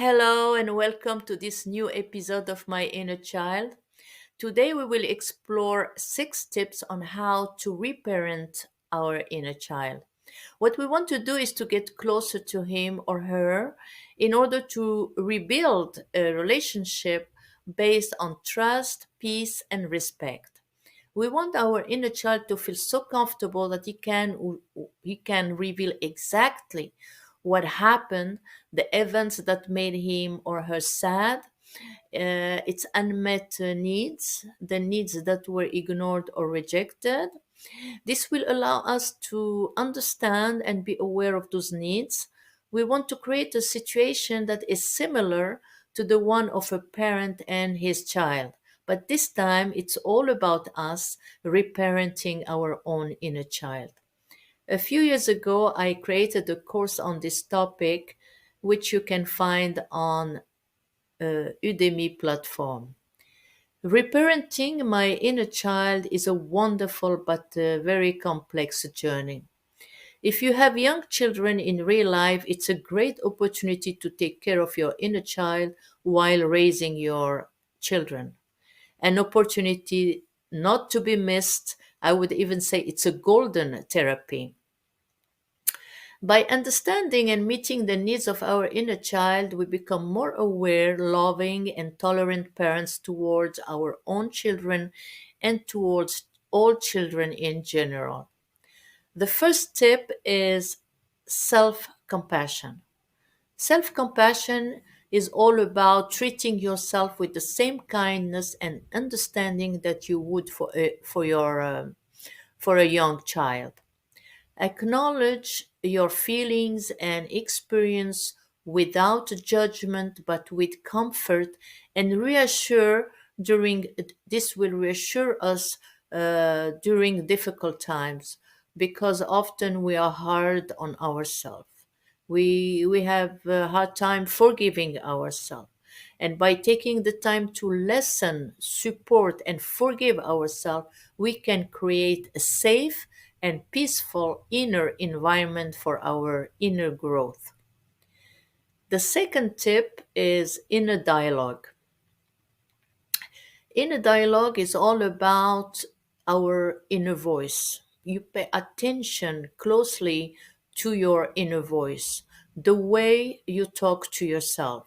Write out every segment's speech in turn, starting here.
Hello and welcome to this new episode of My Inner Child. Today we will explore 6 tips on how to reparent our inner child. What we want to do is to get closer to him or her in order to rebuild a relationship based on trust, peace, and respect. We want our inner child to feel so comfortable that he can reveal exactly what happened, the events that made him or her sad, its unmet needs, the needs that were ignored or rejected. This will allow us to understand and be aware of those needs. We want to create a situation that is similar to the one of a parent and his child. But this time it's all about us reparenting our own inner child. A few years ago, I created a course on this topic, which you can find on Udemy platform. Reparenting my inner child is a wonderful but very complex journey. If you have young children in real life, it's a great opportunity to take care of your inner child while raising your children. An opportunity not to be missed. I would even say it's a golden therapy. By understanding and meeting the needs of our inner child, we become more aware, loving, and tolerant parents towards our own children and towards all children in general. The first tip is self compassion. Self compassion is all about treating yourself with the same kindness and understanding that you would for a young child. Acknowledge your feelings and experience without judgment but with comfort and reassure during this will reassure us during difficult times because often we are hard on ourselves. We have a hard time forgiving ourselves. And by taking the time to listen, support, and forgive ourselves, we can create a safe and peaceful inner environment for our inner growth. The second tip is inner dialogue. Inner dialogue is all about our inner voice. You pay attention closely to your inner voice, the way you talk to yourself.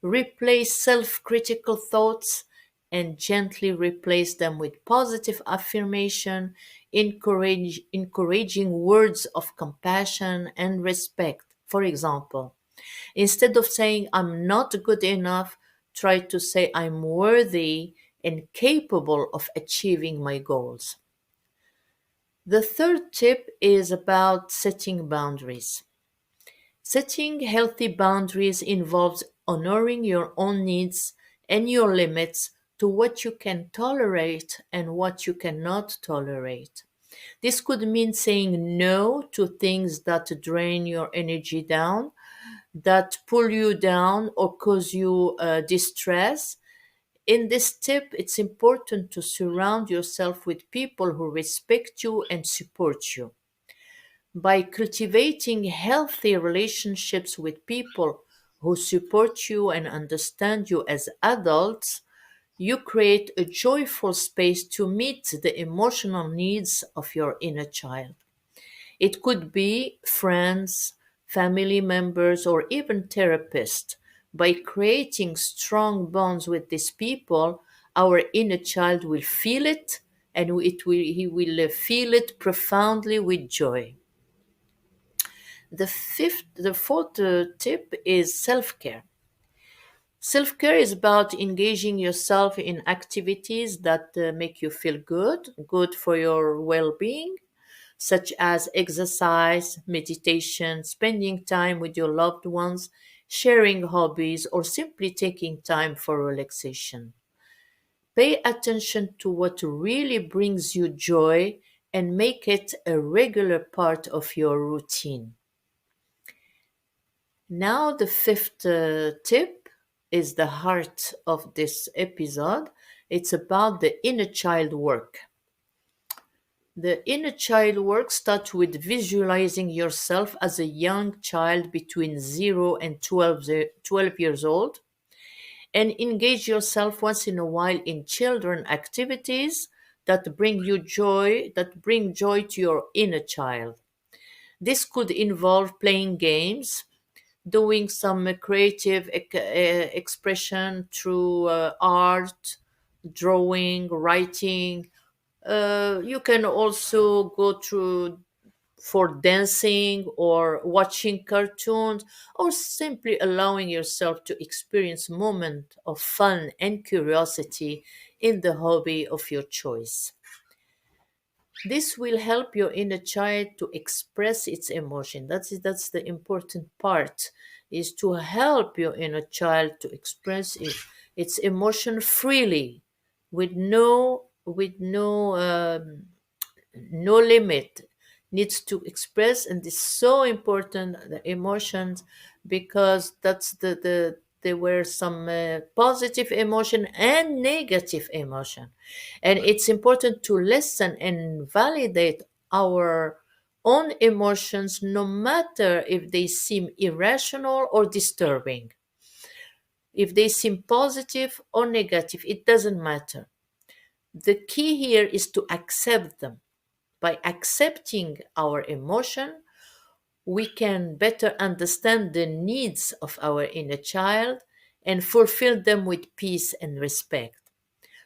Replace self critical thoughts and gently replace them with positive affirmation, encouraging words of compassion and respect. For example, instead of saying, I'm not good enough, try to say, I'm worthy and capable of achieving my goals. The third tip is about setting boundaries. Setting healthy boundaries involves honoring your own needs and your limits to what you can tolerate and what you cannot tolerate. This could mean saying no to things that drain your energy down, that pull you down or cause you distress. In this tip, it's important to surround yourself with people who respect you and support you. By cultivating healthy relationships with people who support you and understand you as adults, you create a joyful space to meet the emotional needs of your inner child. It could be friends, family members, or even therapists. By creating strong bonds with these people, our inner child will feel it and he will feel it profoundly with joy. The fourth tip is self care. Self care is about engaging yourself in activities that make you feel good for your well being, such as exercise, meditation, spending time with your loved ones, sharing hobbies, or simply taking time for relaxation. Pay attention to what really brings you joy and make it a regular part of your routine. Now, the fifth tip is the heart of this episode. It's about the inner child work. The inner child work starts with visualizing yourself as a young child between 0 and 12 years old, and engage yourself once in a while in children activities that bring joy to your inner child. This could involve playing games, doing some creative expression through art, drawing, writing. You can also go through for dancing or watching cartoons, or simply allowing yourself to experience moment of fun and curiosity in the hobby of your choice. This will help your inner child to express its emotion. That's the important part, is to help your inner child to express its emotion freely, with no limit, needs to express. And it's so important, the emotions, because there were some positive emotion and negative emotion, and it's important to listen and validate our own emotions, no matter if they seem irrational or disturbing, if they seem positive or negative, it doesn't matter. The key here is to accept them. By accepting our emotion, we can better understand the needs of our inner child and fulfill them with peace and respect.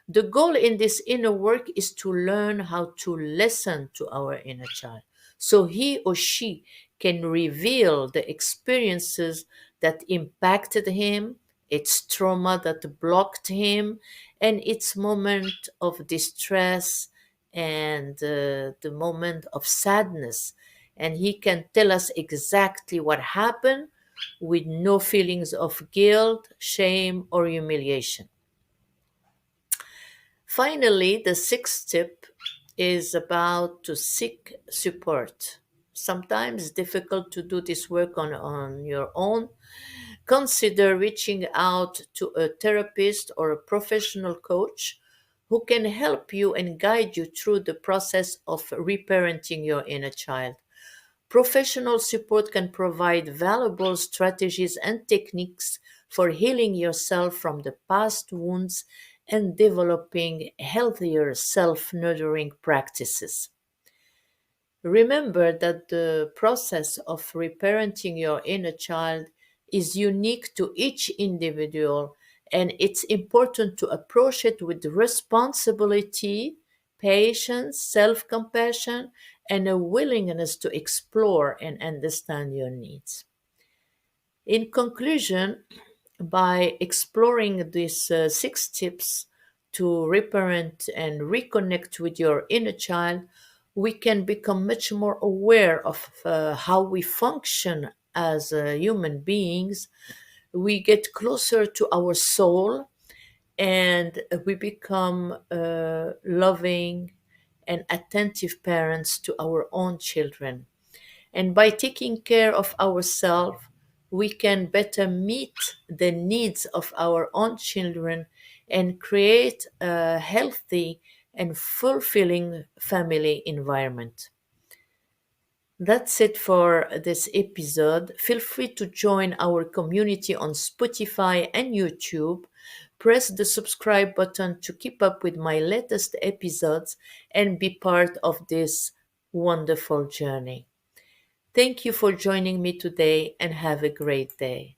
The goal in this inner work is to learn how to listen to our inner child so he or she can reveal the experiences that impacted him, its trauma that blocked him, and its moment of distress and the moment of sadness. And he can tell us exactly what happened with no feelings of guilt, shame, or humiliation. Finally, the sixth tip is about to seek support. Sometimes it's difficult to do this work on your own. Consider reaching out to a therapist or a professional coach who can help you and guide you through the process of reparenting your inner child. Professional support can provide valuable strategies and techniques for healing yourself from the past wounds and developing healthier self nurturing practices. Remember that the process of reparenting your inner child is unique to each individual, and it's important to approach it with responsibility, patience, self compassion, and a willingness to explore and understand your needs. In conclusion, by exploring these six tips to reparent and reconnect with your inner child, we can become much more aware of how we function as human beings. We get closer to our soul, and we become loving and attentive parents to our own children. And by taking care of ourselves, we can better meet the needs of our own children and create a healthy and fulfilling family environment. That's it for this episode. Feel free to join our community on Spotify and YouTube. Press the subscribe button to keep up with my latest episodes and be part of this wonderful journey. Thank you for joining me today and have a great day.